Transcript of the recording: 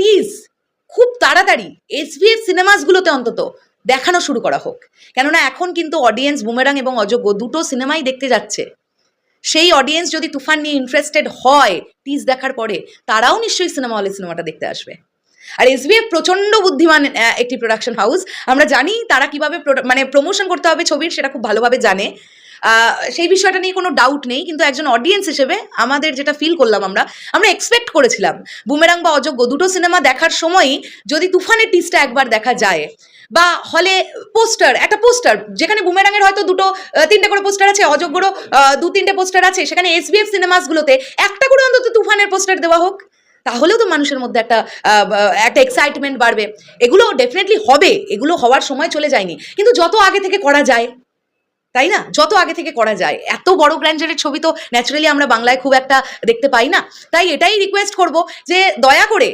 টিজ খুব তাড়াতাড়ি এসভিএফ সিনেমাসগুলোতে অন্তত দেখানো শুরু করা হোক। কেননা এখন কিন্তু অডিয়েন্স বুমেরাং এবং অযোগ্য দুটো সিনেমাই দেখতে যাচ্ছে। সেই অডিয়েন্স যদি তুফান নিয়ে ইন্টারেস্টেড হয় টিজ দেখার পরে, তারাও নিশ্চয়ই সিনেমা হলে সিনেমাটা দেখতে আসবে। আর এসভিএফ প্রচণ্ড বুদ্ধিমান একটি প্রোডাকশন হাউস। আমরা জানি তারা কিভাবে মানে প্রমোশন করতে হবে ছবির, সেটা খুব ভালোভাবে জানে। সেই বিষয়টা নিয়ে কোনো ডাউট নেই। কিন্তু একজন অডিয়েন্স হিসেবে আমাদের যেটা ফিল করলাম, আমরা এক্সপেক্ট করেছিলাম বুমেরাং বা অযোগ্য দুটো সিনেমা দেখার সময়ই যদি তুফানের টিজটা একবার দেখা যায়, বা হলে একটা পোস্টার যেখানে বুমেরাঙের হয়তো তিনটে করে পোস্টার আছে, অযোগ্যরও 2-3টে পোস্টার আছে, সেখানে এসভিএফ সিনেমাসগুলোতে একটা করে অন্তত তুফানের পোস্টার দেওয়া হোক, তাহলেও তো মানুষের মধ্যে একটা এক্সাইটমেন্ট বাড়বে। এগুলো ডেফিনেটলি হবে, এগুলো হওয়ার সময় চলে যায়নি, কিন্তু যত আগে থেকে করা যায়, তাই না, যত আগে থেকে করা যায়। এত বড় গ্র্যান্ডারের ছবি তো ন্যাচারালি আমরা বাংলায় খুব একটা দেখতে পাই না। তাই এটাই রিকোয়েস্ট করব যে দয়া করে